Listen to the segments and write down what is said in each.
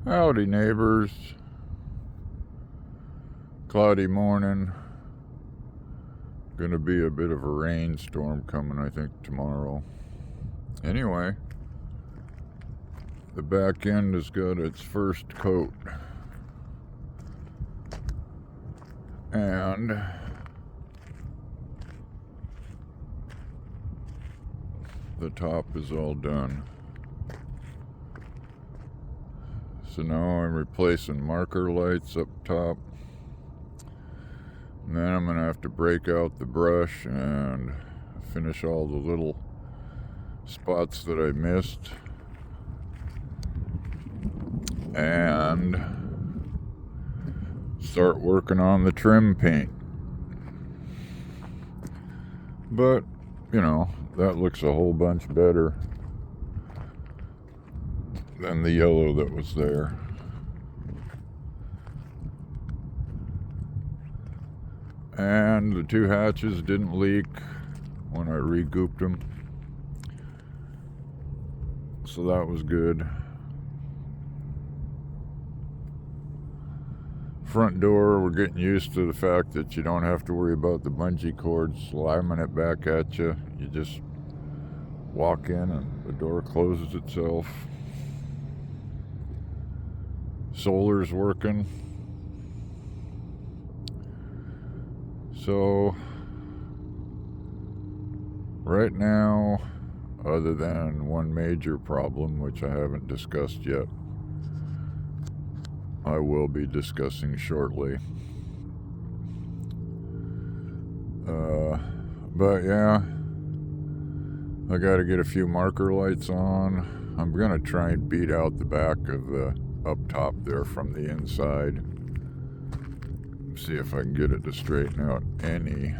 Howdy, neighbors. Cloudy morning. Gonna be a bit of a rainstorm coming, I think, tomorrow. Anyway, the back end has got its first coat. And the top is all done. So now I'm replacing marker lights up top. And then I'm gonna have to break out the brush and finish all the little spots that I missed. And start working on the trim paint. But, you know, that looks a whole bunch better than the yellow that was there. And the two hatches didn't leak when I re-gooped them, so that was good. Front door, we're getting used to the fact that you don't have to worry about the bungee cord slamming it back at you. You just walk in and the door closes itself. Solar's working. So, right now, other than one major problem, which I haven't discussed yet, I will be discussing shortly. But yeah, I gotta get a few marker lights on. I'm gonna try and beat out the back of the up top there from the inside. See if I can get it to straighten out any.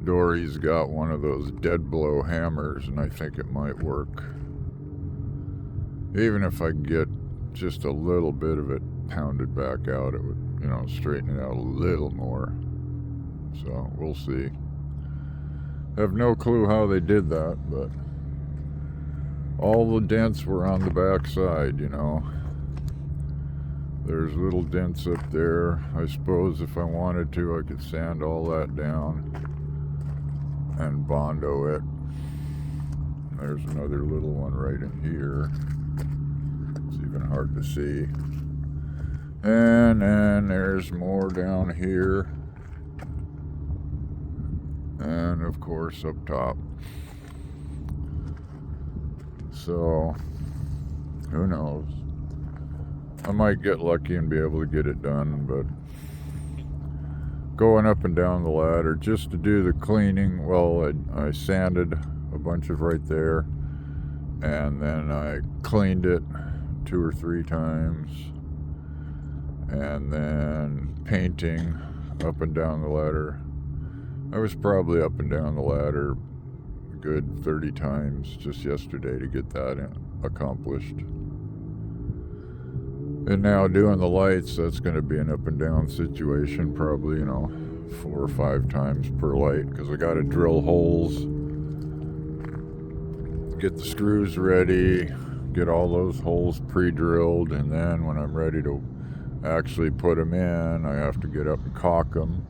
Dory's got one of those dead blow hammers, and I think it might work. Even if I can get just a little bit of it pounded back out, it would, straighten it out a little more. So we'll see. Have no clue how they did that, but all the dents were on the back side, There's little dents up there. I suppose if I wanted to, I could sand all that down and Bondo it. There's another little one right in here. It's even hard to see. And then there's more down here. And of course up top. So, who knows? I might get lucky and be able to get it done, but going up and down the ladder just to do the cleaning, well, I sanded a bunch of right there, and then I cleaned it 2 or 3 times, and then painting up and down the ladder. I was probably up and down the ladder a good 30 times just yesterday to get that accomplished. And now doing the lights, that's going to be an up and down situation, probably, 4 or 5 times per light, because I got to drill holes, get the screws ready, get all those holes pre-drilled, and then when I'm ready to actually put them in, I have to get up and caulk them,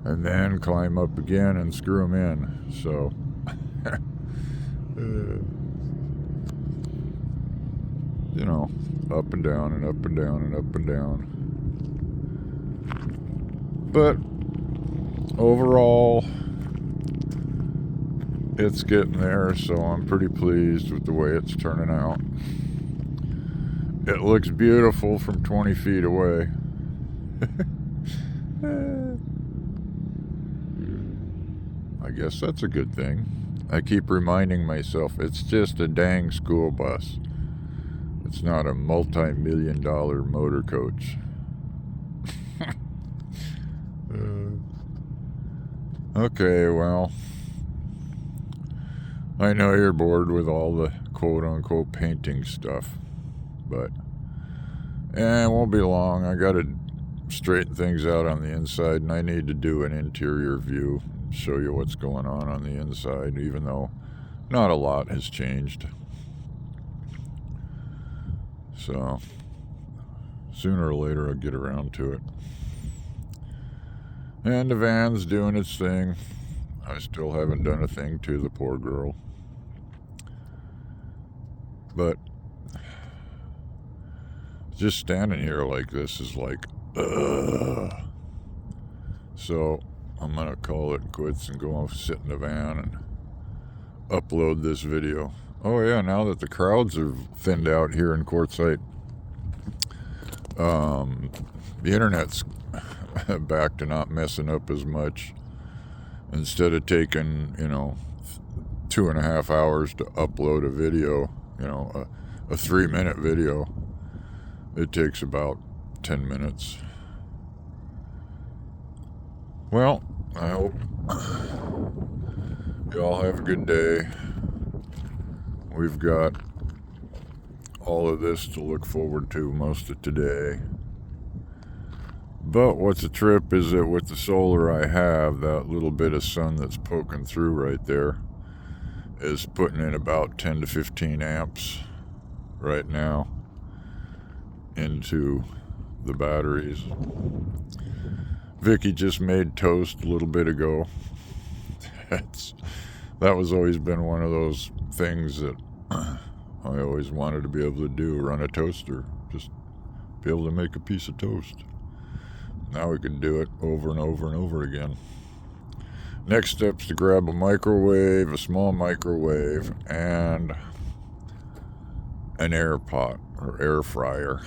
and then climb up again and screw them in. So up and down and up and down and up and down. But overall, it's getting there, so I'm pretty pleased with the way it's turning out. It looks beautiful from 20 feet away. I guess that's a good thing. I keep reminding myself it's just a dang school bus. It's not a multi-million-dollar motor coach. Okay, well, I know you're bored with all the quote-unquote painting stuff, but it won't be long. I got to straighten things out on the inside, and I need to do an interior view, show you what's going on the inside, even though not a lot has changed. So sooner or later I'll get around to it. And the van's doing its thing. I still haven't done a thing to the poor girl. But just standing here like this is like, ugh. So I'm going to call it quits and go off, sit in the van and upload this video. Oh yeah, now that the crowds have thinned out here in Quartzsite, the internet's back to not messing up as much. Instead of taking, 2.5 hours to upload a video, a 3-minute video, it takes about 10 minutes. Well, I hope you all have a good day. We've got all of this to look forward to most of today. But what's a trip is that with the solar I have, that little bit of sun that's poking through right there is putting in about 10 to 15 amps right now into the batteries. Vicky just made toast a little bit ago. That was always been one of those things that I always wanted to be able to do, run a toaster, just be able to make a piece of toast. Now we can do it over and over and over again. Next step's to grab a microwave, a small microwave, and an air pot or air fryer.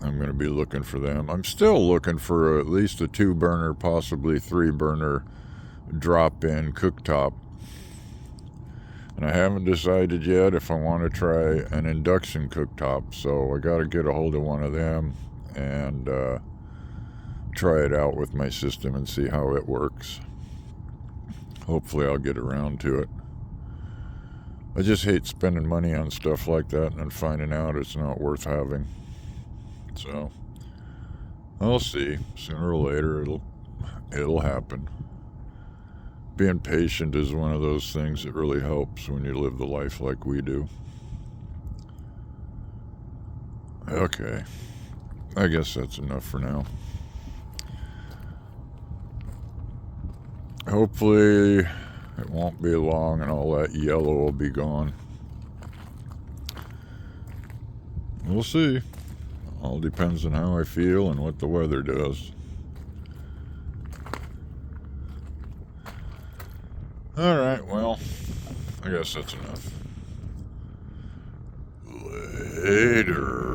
I'm going to be looking for them. I'm still looking for at least a 2-burner, possibly 3-burner drop-in cooktop. And I haven't decided yet if I want to try an induction cooktop, so I got to get a hold of one of them and try it out with my system and see how it works. Hopefully I'll get around to it. I just hate spending money on stuff like that and then finding out it's not worth having. So I'll see. Sooner or later it'll happen. Being patient is one of those things that really helps when you live the life like we do. Okay. I guess that's enough for now. Hopefully it won't be long and all that yellow will be gone. We'll see. All depends on how I feel and what the weather does. Alright, well, I guess that's enough. Later.